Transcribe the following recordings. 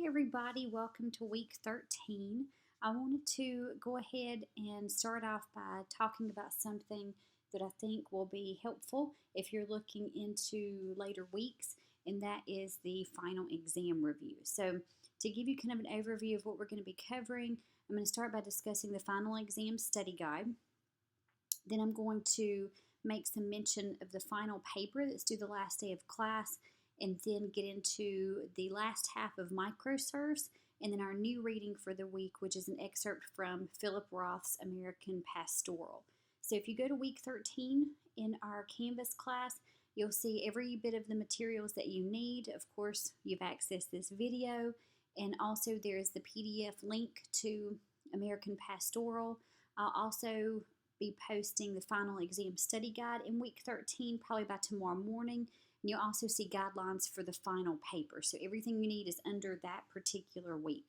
Hi everybody, welcome to week 13. I wanted to go ahead and start off by talking about something that I think will be helpful if you're looking into later weeks, and that is the final exam review. So, to give you kind of an overview of what we're going to be covering, I'm going to start by discussing the final exam study guide. Then I'm going to make some mention of the final paper that's due the last day of class, and then get into the last half of microserves, and then our new reading for the week, which is an excerpt from Philip Roth's American Pastoral. So if you go to week 13 in our Canvas class, you'll see every bit of the materials that you need. Of course, you've accessed this video, and also there's the PDF link to American Pastoral. I'll also be posting the final exam study guide in week 13, probably by tomorrow morning. And you'll also see guidelines for the final paper. So everything you need is under that particular week.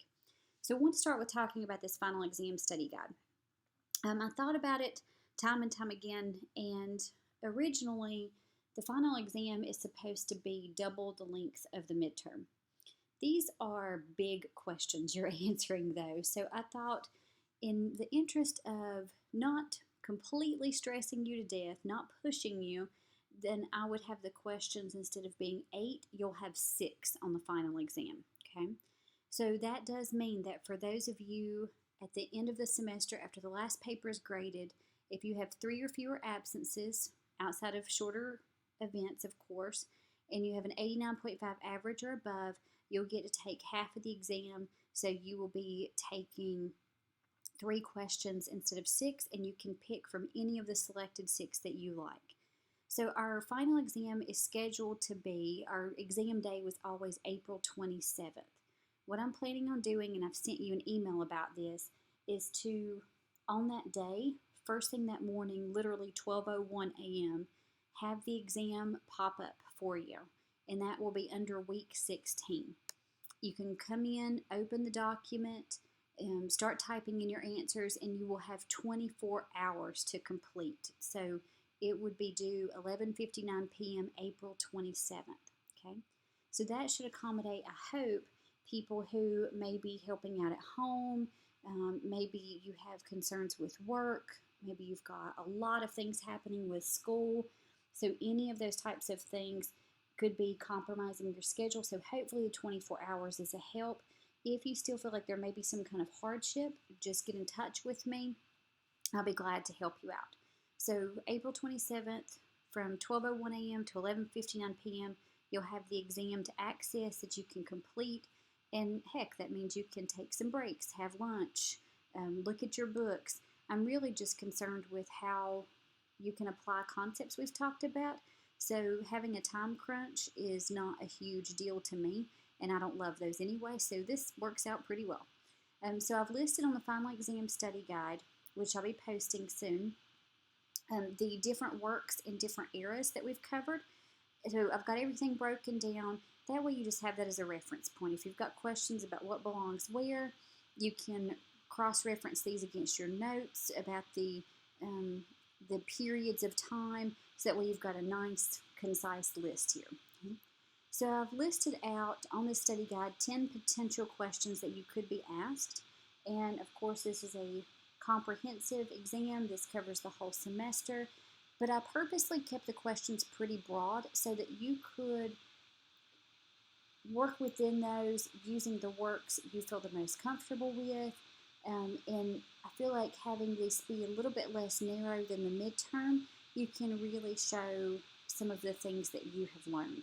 So I want to start with talking about this final exam study guide. I thought about it time and time again, and originally the final exam is supposed to be double the length of the midterm. These are big questions you're answering though, so I thought in the interest of not completely stressing you to death, not pushing you, then I would have the questions, instead of being 8, you'll have 6 on the final exam, okay? So that does mean that for those of you at the end of the semester, after the last paper is graded, if you have 3 or fewer absences, outside of shorter events, of course, and you have an 89.5 average or above, you'll get to take half of the exam, so you will be taking 3 questions instead of 6, and you can pick from any of the selected 6 that you like. So our final exam is scheduled to be, our exam day was always April 27th. What I'm planning on doing, and I've sent you an email about this, is to, on that day, first thing that morning, literally 12:01 a.m., have the exam pop up for you, and that will be under week 16. You can come in, open the document, start typing in your answers, and you will have 24 hours to complete. So it would be due 11:59 p.m. April 27th, okay? So that should accommodate, I hope, people who may be helping out at home, maybe you have concerns with work, maybe you've got a lot of things happening with school, so any of those types of things could be compromising your schedule, so hopefully the 24 hours is a help. If you still feel like there may be some kind of hardship, just get in touch with me. I'll be glad to help you out. So April 27th from 12:01 a.m. to 11:59 p.m. you'll have the exam to access that you can complete, and heck, that means you can take some breaks, have lunch, look at your books. I'm really just concerned with how you can apply concepts we've talked about, so having a time crunch is not a huge deal to me, and I don't love those anyway, so this works out pretty well. So I've listed on the final exam study guide, which I'll be posting soon, the different works in different eras that we've covered. So I've got everything broken down. That way you just have that as a reference point. If you've got questions about what belongs where, you can cross-reference these against your notes about the periods of time, so that way you've got a nice, concise list here. Okay? So I've listed out on this study guide 10 potential questions that you could be asked, and of course this is a comprehensive exam. This covers the whole semester, but I purposely kept the questions pretty broad so that you could work within those using the works you feel the most comfortable with, and I feel like having this be a little bit less narrow than the midterm, you can really show some of the things that you have learned.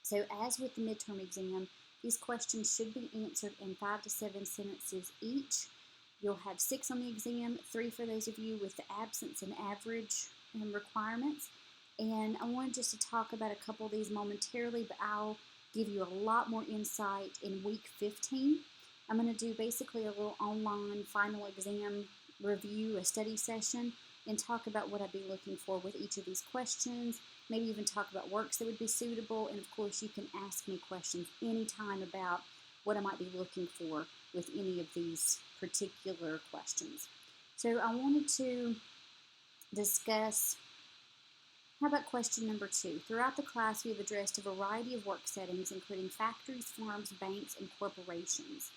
So as with the midterm exam, these questions should be answered in 5 to 7 sentences each. You'll have 6 on the exam, 3 for those of you with the absence and average requirements. And I wanted just to talk about a couple of these momentarily, but I'll give you a lot more insight in week 15. I'm going to do basically a little online final exam review, a study session, and talk about what I'd be looking for with each of these questions, maybe even talk about works that would be suitable, and of course you can ask me questions anytime about what I might be looking for with any of these particular questions. So I wanted to discuss How about question number 2? Throughout the class, we have addressed a variety of work settings, including factories, farms, banks, and corporations.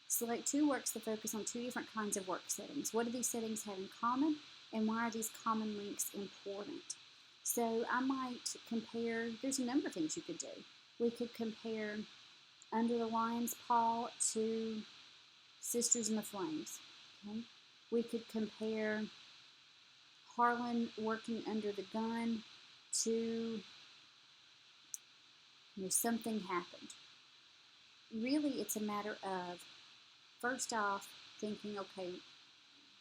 Select 2 works that focus on 2 different kinds of work settings. What do these settings have in common, and why are these common links important? So I might compare, there's a number of things you could do. We could compare Under the Lion's Paw to Sisters in the Flames. Okay? We could compare Harlan working under the gun to Something Happened. Really, it's a matter of, first off, thinking, okay,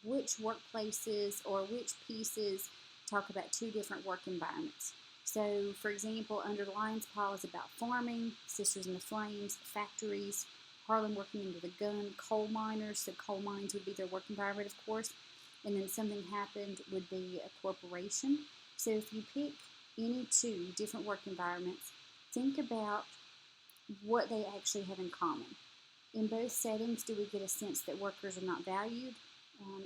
which workplaces or which pieces talk about 2 different work environments. So, for example, Under the Lion's Paw is about farming, Sisters in the Flames, factories, Harlan working under the gun, coal miners, so coal mines would be their work environment, of course, and then Something Happened would be a corporation. So if you pick any 2 different work environments, think about what they actually have in common. In both settings, do we get a sense that workers are not valued?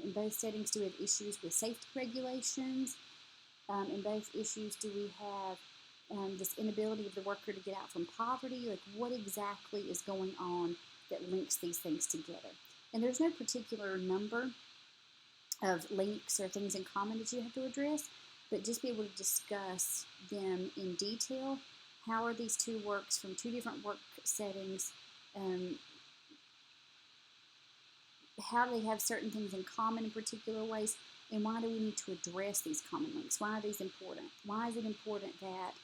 In both settings, do we have issues with safety regulations? In both issues, do we have this inability of the worker to get out from poverty? Like, what exactly is going on that links these things together? And there's no particular number of links or things in common that you have to address, but just be able to discuss them in detail. How are these 2 works from 2 different work settings? How do they have certain things in common in particular ways? And why do we need to address these common links? Why are these important? Why is it important that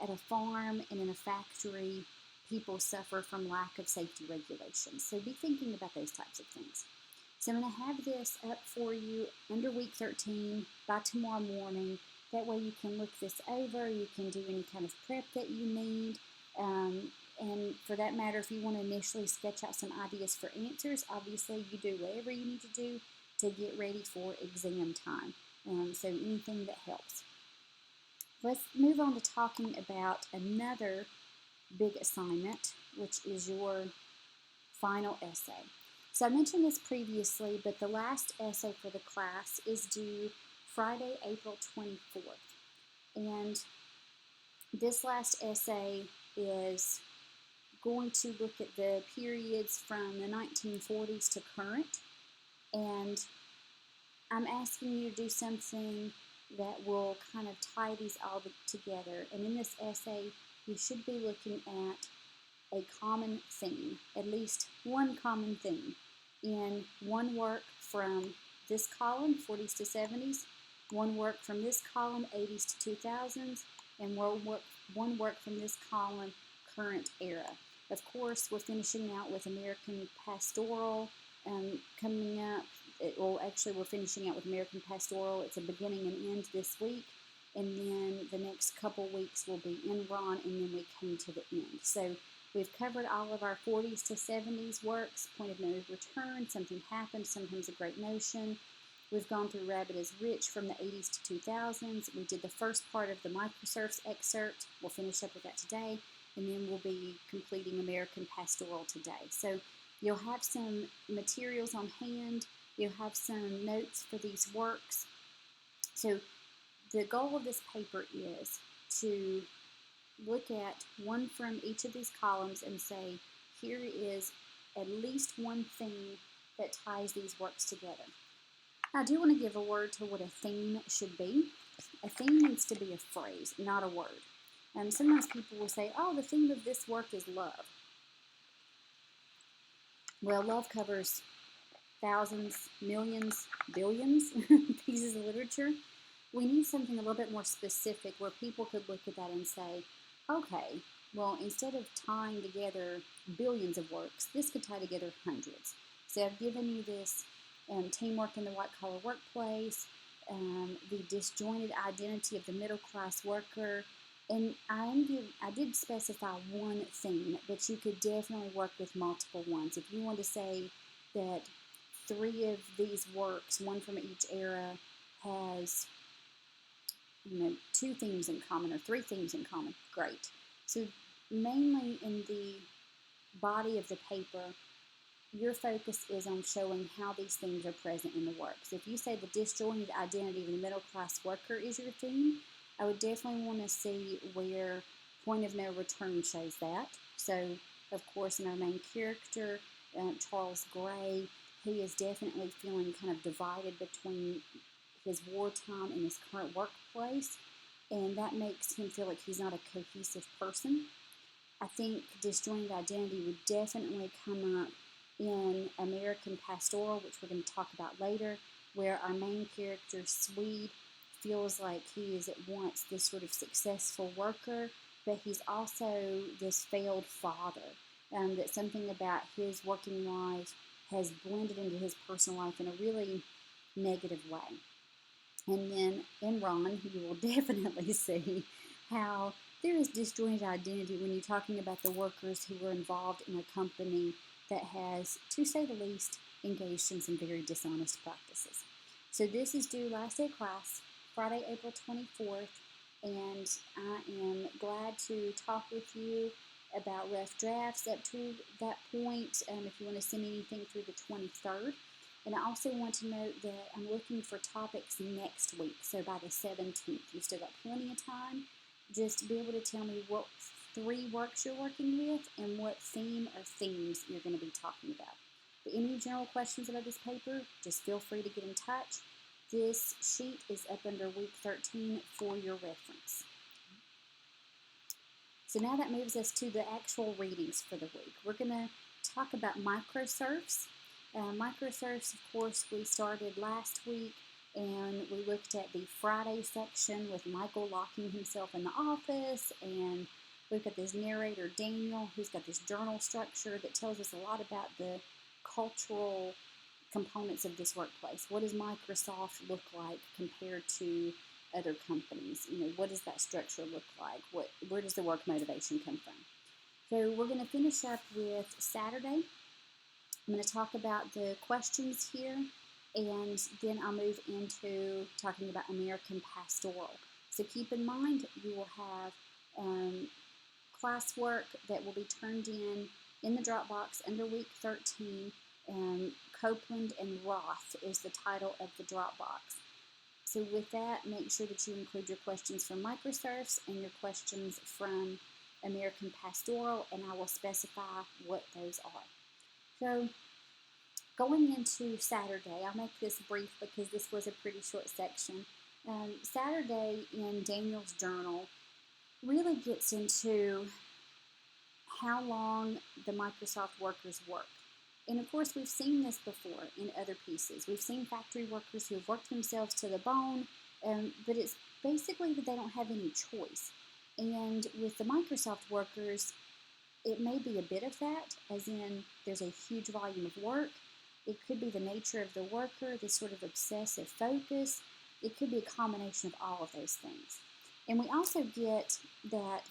at a farm and in a factory, people suffer from lack of safety regulations? So be thinking about those types of things. So I'm going to have this up for you under week 13 by tomorrow morning. That way you can look this over. You can do any kind of prep that you need. And for that matter, if you want to initially sketch out some ideas for answers, obviously you do whatever you need to do to get ready for exam time. So anything that helps. Let's move on to talking about another big assignment, which is your final essay. So I mentioned this previously, but the last essay for the class is due Friday, April 24th. And this last essay is going to look at the periods from the 1940s to current. And I'm asking you to do something that will kind of tie these all together. And in this essay, you should be looking at a common theme, at least one common theme, in one work from this column, 40s to 70s, one work from this column, 80s to 2000s, and one work from this column, current era. Of course, we're finishing out with American Pastoral coming up. We're finishing out with American Pastoral. It's a beginning and end this week. And then the next couple weeks will be Enron, and then we come to the end. So we've covered all of our 40s to 70s works, Point of No Return, Something Happened, Sometimes a Great Notion. We've gone through Rabbit is Rich from the 80s to 2000s. We did the first part of the Microsurfs excerpt. We'll finish up with that today. And then we'll be completing American Pastoral today. So you'll have some materials on hand. You'll have some notes for these works. So the goal of this paper is to look at one from each of these columns and say, here is at least one thing that ties these works together. I do want to give a word to what a theme should be. A theme needs to be a phrase, not a word. Sometimes people will say, oh, the theme of this work is love. Well, love covers thousands, millions, billions pieces of literature. We need something a little bit more specific where people could look at that and say, okay, well, instead of tying together billions of works, this could tie together hundreds. So I've given you this teamwork in the white-collar workplace, the disjointed identity of the middle-class worker, and I did specify one theme, but you could definitely work with multiple ones. If you want to say that 3 of these works, one from each era, has 2 themes in common or 3 themes in common, great. So mainly in the body of the paper, your focus is on showing how these themes are present in the work. So if you say the disjointed identity of the middle-class worker is your theme, I would definitely want to see where Point of No Return shows that. So, of course, in our main character, Charles Gray, he is definitely feeling kind of divided between his wartime and his current workplace, and that makes him feel like he's not a cohesive person. I think disjointed identity would definitely come up in American Pastoral, which we're going to talk about later, where our main character, Swede, feels like he is at once this sort of successful worker, but he's also this failed father. That something about his working life has blended into his personal life in a really negative way. And then in Ron, you will definitely see how there is disjointed identity when you're talking about the workers who were involved in a company that has, to say the least, engaged in some very dishonest practices. So this is due last day of class, Friday, April 24th, and I am glad to talk with you about rough drafts up to that point. If you want to send me anything through the 23rd. And I also want to note that I'm looking for topics next week, so by the 17th. You've still got plenty of time just to be able to tell me what 3 works you're working with and what theme or themes you're going to be talking about. But any general questions about this paper, just feel free to get in touch. This sheet is up under week 13 for your reference. So now that moves us to the actual readings for the week. We're going to talk about microserfs. Microserfs, of course, we started last week, and we looked at the Friday section with Michael locking himself in the office, and we've got this narrator, Daniel, who's got this journal structure that tells us a lot about the cultural components of this workplace. What does Microsoft look like compared to other companies? What does that structure look like? Where does the work motivation come from? So we're going to finish up with Saturday. I'm going to talk about the questions here, and then I'll move into talking about American Pastoral. So keep in mind, you will have classwork that will be turned in the Dropbox under week 13. Copeland and Roth is the title of the Dropbox. So with that, make sure that you include your questions from microserfs and your questions from American Pastoral, and I will specify what those are. So going into Saturday, I'll make this brief because this was a pretty short section. Saturday in Daniel's journal really gets into how long the Microsoft workers work. And of course, we've seen this before in other pieces. We've seen factory workers who have worked themselves to the bone, but it's basically that they don't have any choice. And with the Microsoft workers, it may be a bit of that, as in there's a huge volume of work. It could be the nature of the worker, this sort of obsessive focus. It could be a combination of all of those things. And we also get that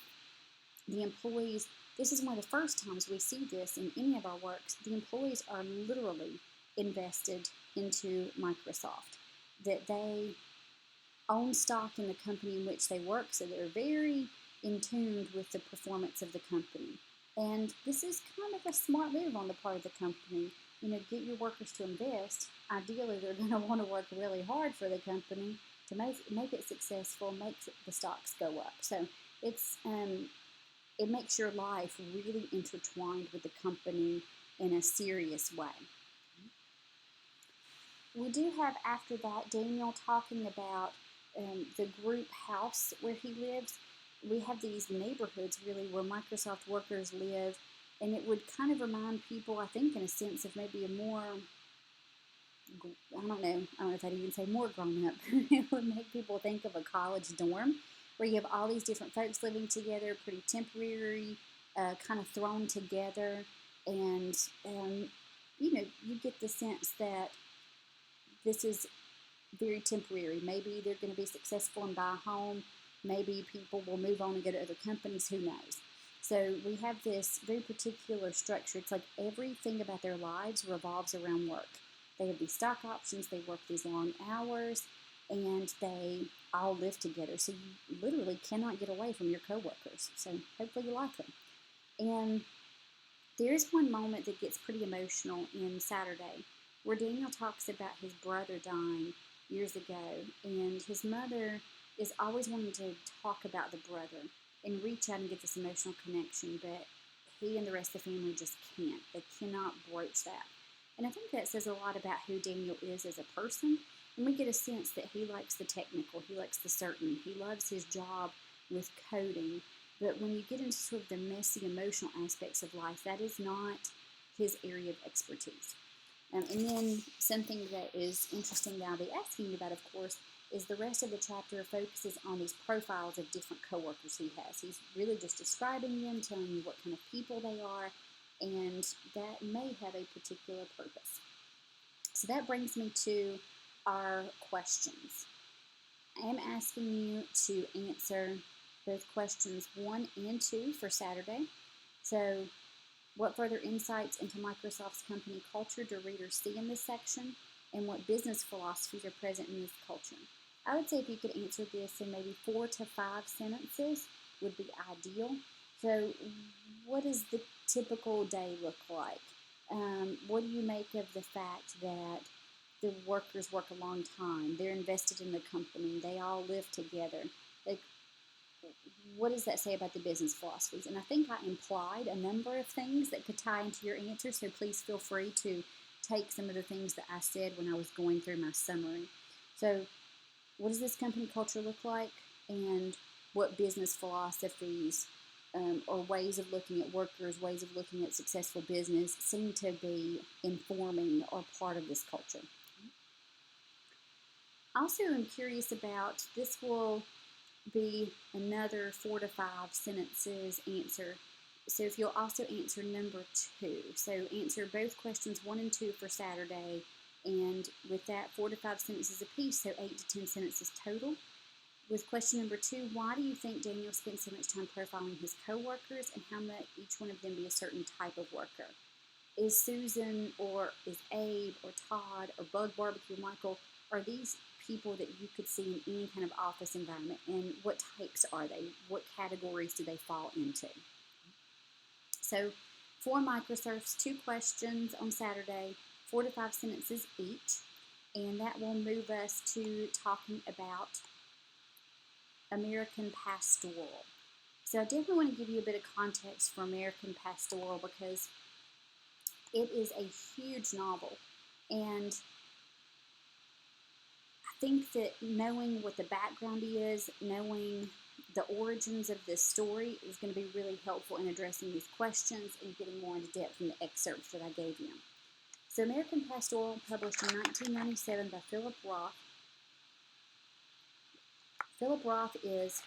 the employees, this is one of the first times we see this in any of our works, the employees are literally invested into Microsoft, that they own stock in the company in which they work, so they're very in tune with the performance of the company. And this is kind of a smart move on the part of the company. Get your workers to invest. Ideally, they're going to want to work really hard for the company to make it successful, make the stocks go up. So it makes your life really intertwined with the company in a serious way. We do have, after that, Daniel talking about the group house where he lives. We have these neighborhoods, really, where Microsoft workers live, and it would kind of remind people, I think, in a sense of maybe a more, I don't know if I'd even say more grown up. It would make people think of a college dorm, where you have all these different folks living together, pretty temporary, kind of thrown together, and you get the sense that this is very temporary. Maybe they're going to be successful and buy a home. Maybe people will move on and go to other companies. Who knows? So we have this very particular structure. It's like everything about their lives revolves around work. They have these stock options. They work these long hours, and they all live together. So you literally cannot get away from your coworkers. So hopefully you like them. And there is one moment that gets pretty emotional in Saturday, where Daniel talks about his brother dying years ago, and his mother is always wanting to talk about the brother and reach out and get this emotional connection, but he and the rest of the family just can't. They cannot broach that. And I think that says a lot about who Daniel is as a person. And we get a sense that he likes the technical, he likes the certain, he loves his job with coding. But when you get into sort of the messy emotional aspects of life, that is not his area of expertise. And then something that is interesting that I'll be asking you about, of course, is the rest of the chapter focuses on these profiles of different coworkers he has. He's really just describing them, telling you what kind of people they are, and that may have a particular purpose. So that brings me to our questions. I am asking you to answer both questions 1 and 2 for Saturday. So, what further insights into Microsoft's company culture do readers see in this section, and what business philosophies are present in this culture? I would say if you could answer this in maybe 4 to 5 sentences would be ideal. So, what does the typical day look like? What do you make of the fact that the workers work a long time? They're invested in the company. They all live together. Like, what does that say about the business philosophies? And I think I implied a number of things that could tie into your answer, so please feel free to take some of the things that I said when I was going through my summary. So, what does this company culture look like, and what business philosophies or ways of looking at workers, ways of looking at successful business seem to be informing or part of this culture? Also, I'm curious about, this will be another 4 to 5 sentences answer. So if you'll also answer number 2. So answer both questions 1 and 2 for Saturday, and with that 4 to 5 sentences apiece, so 8 to 10 sentences total. With question number 2, why do you think Daniel spent so much time profiling his coworkers, and how might each one of them be a certain type of worker? Is Susan, or is Abe, or Todd, or Bug Barbecue Michael, are these people that you could see in any kind of office environment, and what types are they? What categories do they fall into? So for Microsoft's 2 questions on Saturday, 4 to 5 sentences each, and that will move us to talking about American Pastoral. So I definitely want to give you a bit of context for American Pastoral because it is a huge novel, and I think that knowing what the background is, knowing the origins of this story is going to be really helpful in addressing these questions and getting more into depth in the excerpts that I gave you. So American Pastoral, published in 1997 by Philip Roth. Philip Roth is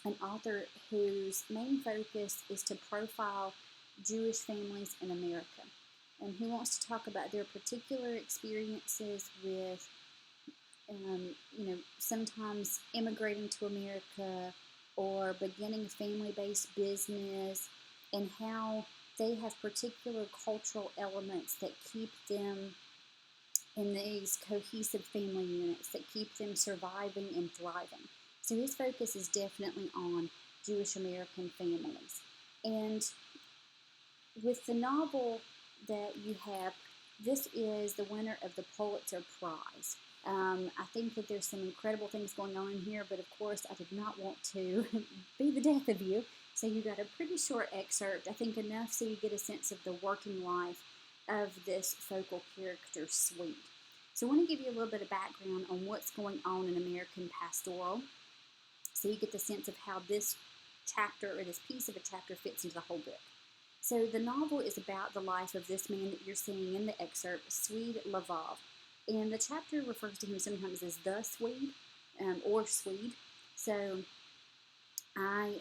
an author whose main focus is to profile Jewish families in America. And he wants to talk about their particular experiences with sometimes immigrating to America or beginning a family-based business, and how they have particular cultural elements that keep them in these cohesive family units, that keep them surviving and thriving. So his focus is definitely on Jewish American families. And with the novel that you have, this is the winner of the Pulitzer Prize. I think that there's some incredible things going on in here, but of course I did not want to be the death of you. So you got a pretty short excerpt, I think enough so you get a sense of the working life of this focal character, Sweet. So I want to give you a little bit of background on what's going on in American Pastoral, so you get the sense of how this chapter, or this piece of a chapter, fits into the whole book. So the novel is about the life of this man that you're seeing in the excerpt, Swede Lavav. And the chapter refers to him sometimes as the Swede, or Swede. So I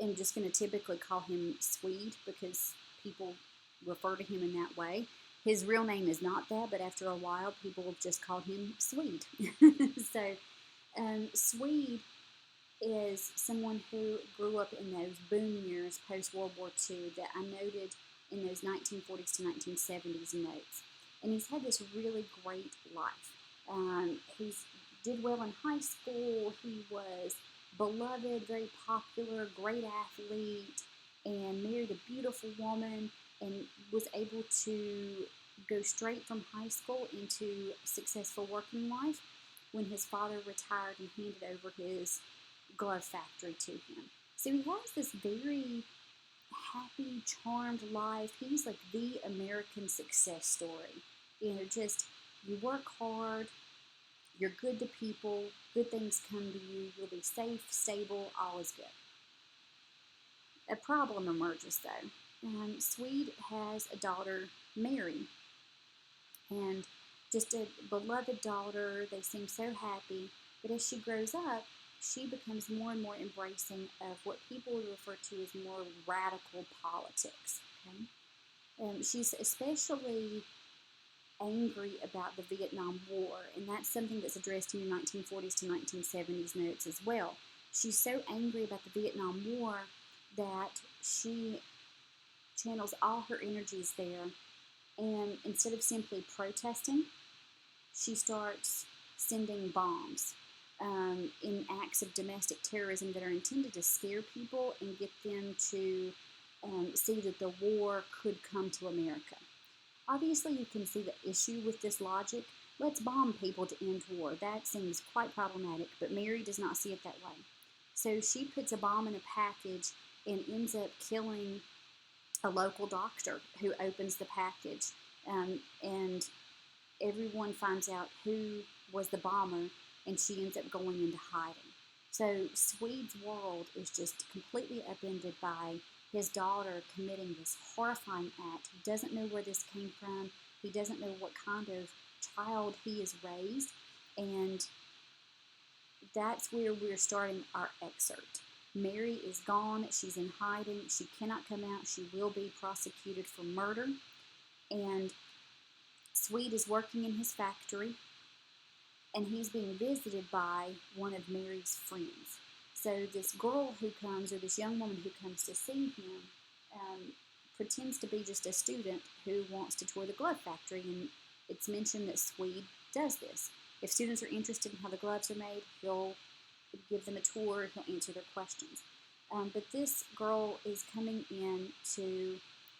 am just going to typically call him Swede because people refer to him in that way. His real name is not that, but after a while, people have just called him Swede. So Swede is someone who grew up in those boom years post-World War II that I noted in those 1940s to 1970s notes. And he's had this really great life. He's did well in high school. He was beloved, very popular, great athlete, and married a beautiful woman, and was able to go straight from high school into successful working life. when his father retired and handed over his glove factory to him. So he has this very happy, charmed life. He's like the American success story. Just you work hard, you're good to people, good things come to you, you'll be safe, stable, all is good. A problem emerges though. Swede has a daughter, Mary, and just a beloved daughter. They seem so happy, but as she grows up, she becomes more and more embracing of what people would refer to as more radical politics. Okay? She's especially angry about the Vietnam War, and that's something that's addressed in your 1940s to 1970s notes as well. She's so angry about the Vietnam War that she channels all her energies there, and instead of simply protesting, she starts sending bombs in acts of domestic terrorism that are intended to scare people and get them to see that the war could come to America. Obviously, you can see the issue with this logic. Let's bomb people to end war. That seems quite problematic, but Mary does not see it that way. So she puts a bomb in a package and ends up killing a local doctor who opens the package, and everyone finds out who was the bomber, and she ends up going into hiding. So Swede's world is just completely upended by his daughter committing this horrifying act. He doesn't know where this came from. He doesn't know what kind of child he is raised, and that's where we're starting our excerpt. Mary is gone. She's in hiding. She cannot come out. She will be prosecuted for murder. And Swede is working in his factory, and he's being visited by one of Mary's friends. So this girl who comes, or this young woman who comes to see him, pretends to be just a student who wants to tour the glove factory, and it's mentioned that Swede does this. If students are interested in how the gloves are made, he'll give them a tour, he'll answer their questions. But this girl is coming in to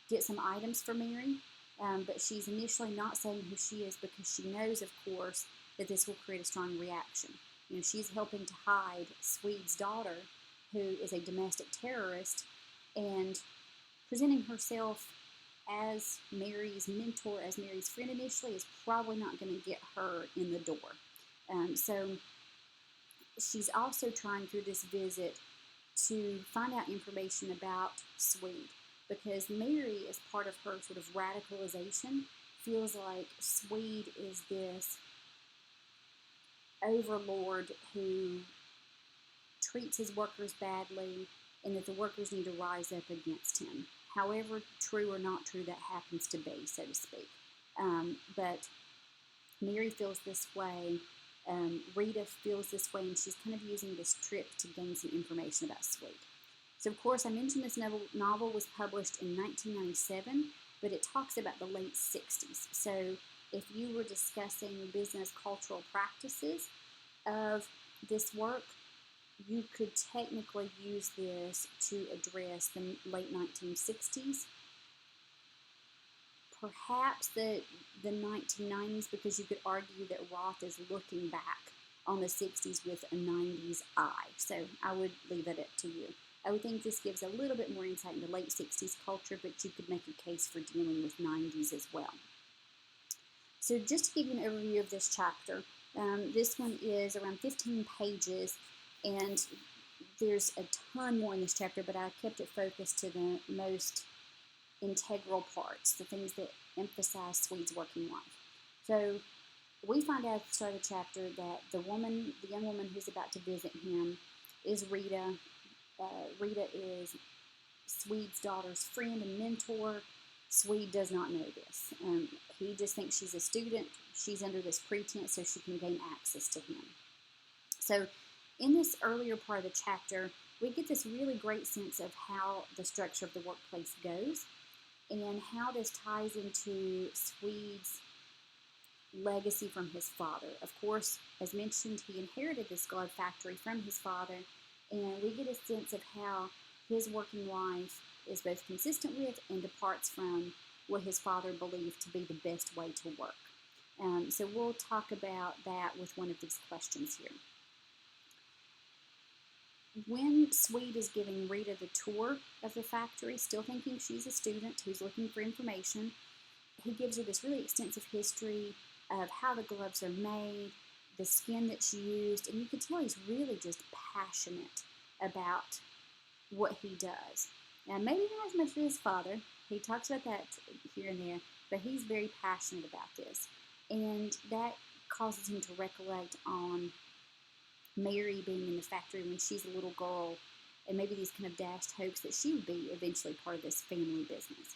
get some items for Mary, but she's initially not saying who she is because she knows, of course, that this will create a strong reaction. She's helping to hide Swede's daughter, who is a domestic terrorist, and presenting herself as Mary's mentor, as Mary's friend initially, is probably not going to get her in the door. So she's also trying through this visit to find out information about Swede, because Mary, as part of her sort of radicalization, feels like Swede is this overlord who treats his workers badly, and that the workers need to rise up against him. However true or not true that happens to be, so to speak. But Mary feels this way. Rita feels this way, and she's kind of using this trip to gain some information about Swede. So, of course, I mentioned this novel was published in 1997, but it talks about the late 60s. So, if you were discussing business cultural practices of this work, you could technically use this to address the late 1960s, perhaps the 1990s, because you could argue that Roth is looking back on the 60s with a 90s eye. So I would leave it up to you. I would think this gives a little bit more insight into late 60s culture, but you could make a case for dealing with 90s as well. So just to give you an overview of this chapter, this one is around 15 pages, and there's a ton more in this chapter, but I kept it focused to the most integral parts, the things that emphasize Swede's working life. So we find out at the start of the chapter that the young woman who's about to visit him is Rita. Rita is Swede's daughter's friend and mentor. Swede does not know this. He just thinks she's a student. She's under this pretense so she can gain access to him. So in this earlier part of the chapter, we get this really great sense of how the structure of the workplace goes and how this ties into Swede's legacy from his father. Of course, as mentioned, he inherited this glove factory from his father, and we get a sense of how his working life is both consistent with and departs from what his father believed to be the best way to work. So we'll talk about that with one of these questions here. When Swede is giving Rita the tour of the factory, still thinking she's a student who's looking for information, he gives her this really extensive history of how the gloves are made, the skin that she used, and you can tell he's really just passionate about what he does. Now, maybe not as much as his father. He talks about that here and there, but he's very passionate about this. And that causes him to recollect on Mary being in the factory when she's a little girl, and maybe these kind of dashed hopes that she would be eventually part of this family business.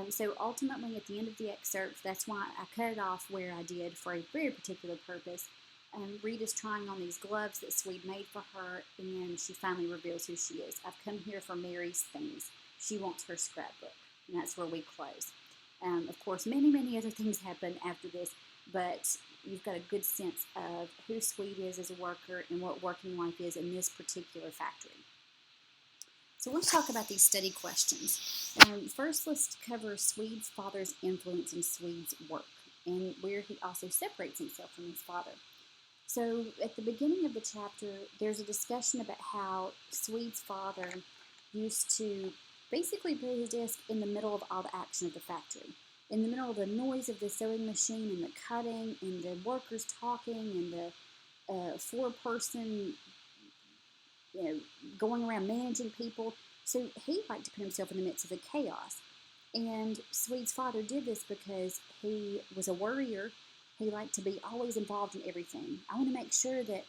So ultimately, at the end of the excerpt, that's why I cut it off where I did for a very particular purpose. Rita's trying on these gloves that Swede made for her, and she finally reveals who she is. I've come here for Mary's things. She wants her scrapbook, and that's where we close. Of course, many, many other things happen after this, but you've got a good sense of who Swede is as a worker and what working life is in this particular factory. So let's talk about these study questions. First, let's cover Swede's father's influence in Swede's work and where he also separates himself from his father. So at the beginning of the chapter, there's a discussion about how Swede's father used to basically put his desk in the middle of all the action of the factory, in the middle of the noise of the sewing machine and the cutting and the workers talking and the four-person going around managing people. So he liked to put himself in the midst of the chaos. And Swede's father did this because he was a worrier. He liked to be always involved in everything. I want to make sure that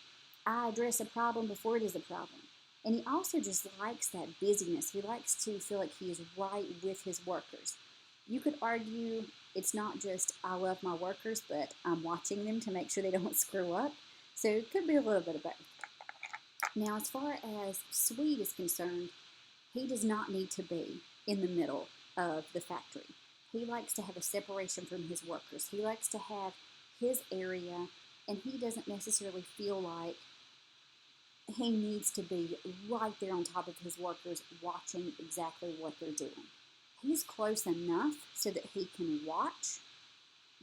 I address a problem before it is a problem. And he also just likes that busyness. He likes to feel like he is right with his workers. You could argue it's not just I love my workers, but I'm watching them to make sure they don't screw up. So it could be a little bit of both. Now, as far as Swede is concerned, he does not need to be in the middle of the factory. He likes to have a separation from his workers. He likes to have his area, and he doesn't necessarily feel like he needs to be right there on top of his workers watching exactly what they're doing. He's close enough so that he can watch,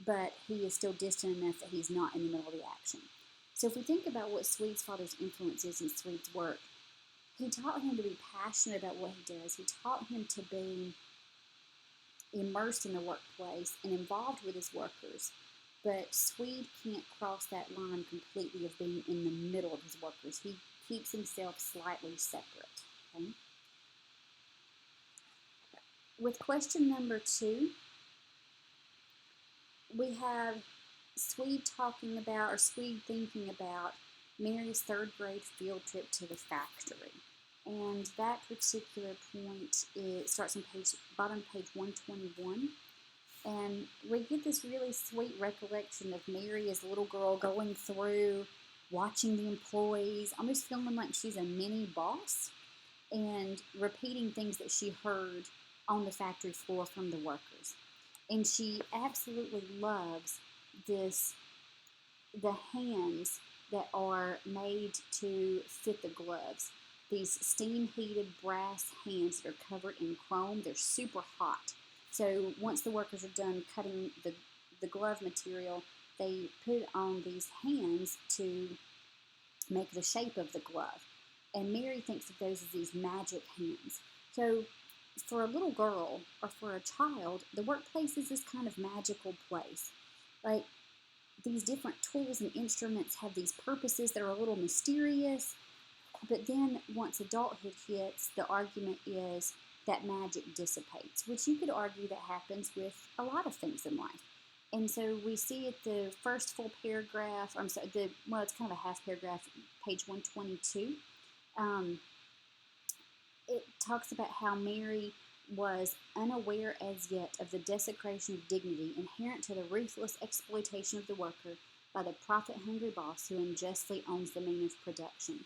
but he is still distant enough that he's not in the middle of the action. So if we think about what Swede's father's influence is in Swede's work, he taught him to be passionate about what he does. He taught him to be immersed in the workplace and involved with his workers. But Swede can't cross that line completely of being in the middle of his workers. He keeps himself slightly separate. Okay? With question number 2, we have Swede talking about, or Swede thinking about, Mary's 3rd grade field trip to the factory. And that particular point starts on bottom of page 121. And we get this really sweet recollection of Mary as a little girl going through, watching the employees, almost feeling like she's a mini boss, and repeating things that she heard on the factory floor from the workers. And she absolutely loves the hands that are made to fit the gloves. These steam-heated brass hands that are covered in chrome, they're super hot. So once the workers are done cutting the glove material, they put on these hands to make the shape of the glove. And Mary thinks of those as these magic hands. So for a little girl or for a child, the workplace is this kind of magical place. Like, these different tools and instruments have these purposes that are a little mysterious, but then once adulthood hits, the argument is that magic dissipates, which you could argue that happens with a lot of things in life. And so we see at the first full paragraph, it's kind of a half paragraph, page 122. It talks about how Mary was unaware as yet of the desecration of dignity inherent to the ruthless exploitation of the worker by the profit-hungry boss who unjustly owns the means of production.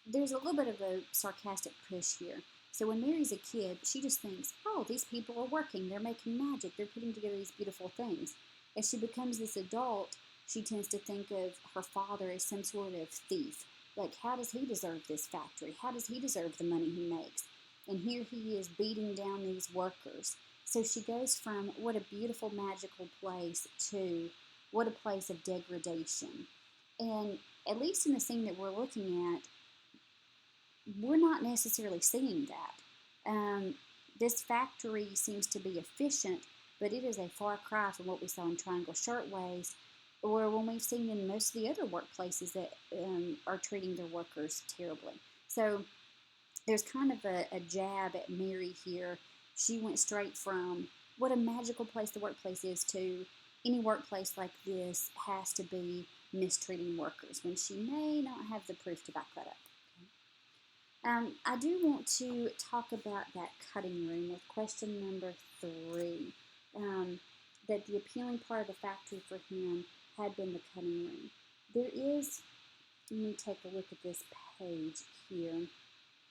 There's a little bit of a sarcastic push here. So when Mary's a kid, she just thinks, oh, these people are working, they're making magic, they're putting together these beautiful things. As she becomes this adult, she tends to think of her father as some sort of thief. Like, how does he deserve this factory? How does he deserve the money he makes? And here he is beating down these workers. So she goes from what a beautiful, magical place to what a place of degradation. And at least in the scene that we're looking at, we're not necessarily seeing that. This factory seems to be efficient, but it is a far cry from what we saw in Triangle Shirtwaist, or when we've seen in most of the other workplaces that are treating their workers terribly. So there's kind of a jab at Mary here. She went straight from what a magical place the workplace is to any workplace like this has to be mistreating workers, when she may not have the proof to back that up. I do want to talk about that cutting room with question number 3. That the appealing part of the factory for him had been the cutting room. There is, let me take a look at this page here.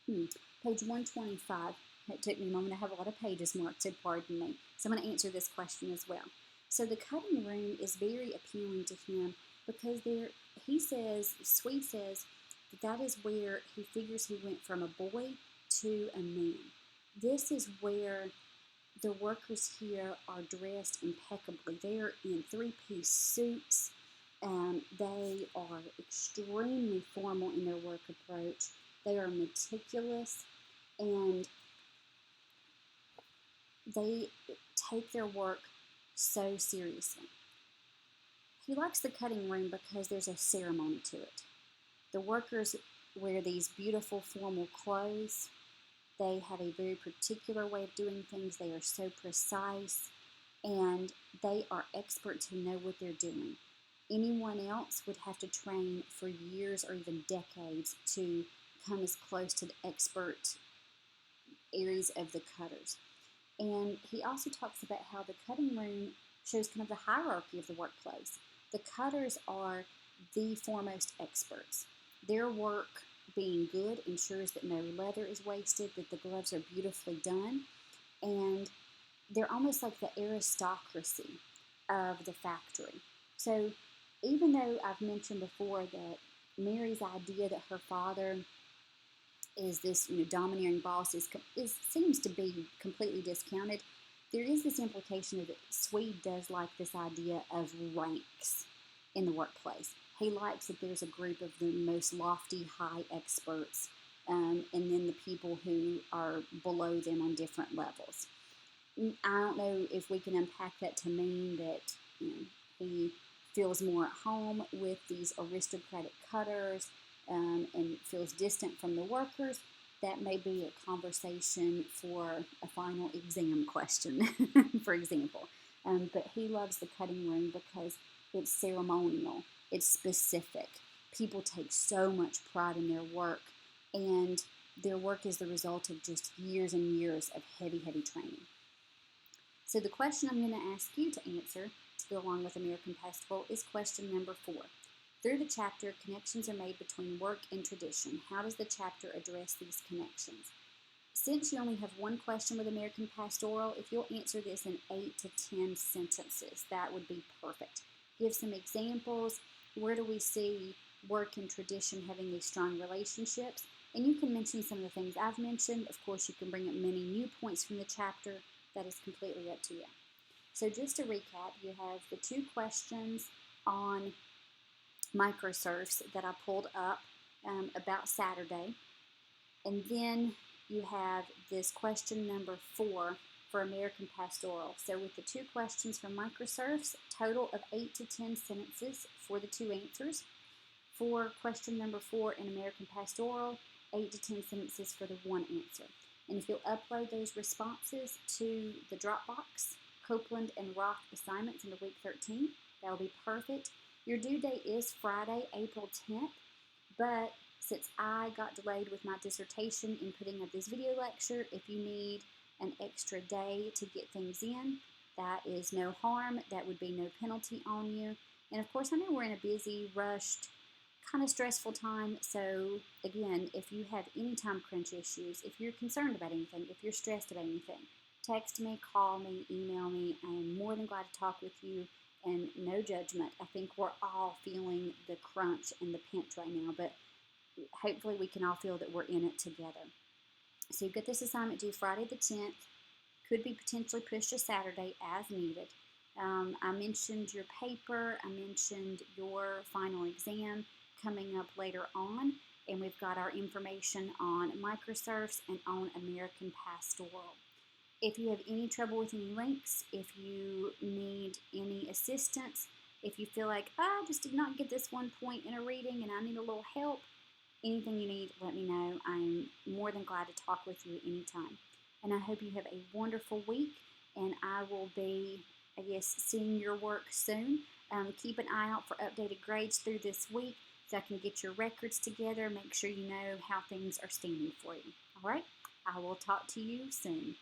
Page 125. It took me a moment. I have a lot of pages marked, so pardon me. So I'm going to answer this question as well. So the cutting room is very appealing to him because Swede says, that is where he figures he went from a boy to a man. This is where the workers here are dressed impeccably. They are in 3-piece suits. They are extremely formal in their work approach. They are meticulous, and they take their work so seriously. He likes the cutting room because there's a ceremony to it. The workers wear these beautiful formal clothes. They have a very particular way of doing things. They are so precise, and they are experts who know what they're doing. Anyone else would have to train for years or even decades to come as close to the expert areas of the cutters. And he also talks about how the cutting room shows kind of the hierarchy of the workplace. The cutters are the foremost experts. Their work being good ensures that no leather is wasted, that the gloves are beautifully done, and they're almost like the aristocracy of the factory. So even though I've mentioned before that Mary's idea that her father is this domineering boss seems to be completely discounted, there is this implication that Swede does like this idea of ranks in the workplace. He likes that there's a group of the most lofty, high experts, and then the people who are below them on different levels. I don't know if we can unpack that to mean that he feels more at home with these aristocratic cutters and feels distant from the workers. That may be a conversation for a final exam question, for example. But he loves the cutting room because it's ceremonial, it's specific. People take so much pride in their work, and their work is the result of just years and years of heavy, heavy training. So the question I'm going to ask you to answer to go along with American Pastoral is question number 4. Through the chapter, connections are made between work and tradition. How does the chapter address these connections? Since you only have one question with American Pastoral, if you'll answer this in 8 to 10 sentences, that would be perfect. Give some examples. Where do we see work and tradition having these strong relationships? And you can mention some of the things I've mentioned. Of course, you can bring up many new points from the chapter. That is completely up to you. So just to recap, you have the 2 questions on microserfs that I pulled up about Saturday. And then you have this question number 4 for American Pastoral. So with the 2 questions from microserfs, total of 8 to 10 sentences for the 2 answers. For question number 4 in American Pastoral, 8 to 10 sentences for the 1 answer. And if you'll upload those responses to the Dropbox, Copeland and Roth assignments into week 13, that'll be perfect. Your due date is Friday, April 10th, but since I got delayed with my dissertation in putting up this video lecture, if you need an extra day to get things in, that is no harm. That would be no penalty on you. And of course, I know we're in a busy, rushed, kind of stressful time. So again, if you have any time crunch issues, if you're concerned about anything, if you're stressed about anything, text me, call me, email me. I am more than glad to talk with you, and no judgment. I think we're all feeling the crunch and the pinch right now, but hopefully we can all feel that we're in it together. So you've got this assignment due Friday the 10th. could be potentially pushed to Saturday as needed. I mentioned your paper, I mentioned your final exam coming up later on, and we've got our information on microserfs and on American Pastoral. If you have any trouble with any links, if you need any assistance, if you feel like, oh, I just did not get this one point in a reading and I need a little help, anything you need, let me know. I'm more than glad to talk with you anytime. And I hope you have a wonderful week, and I will be, I guess, seeing your work soon. Keep an eye out for updated grades through this week so I can get your records together, make sure you know how things are standing for you. All right? I will talk to you soon.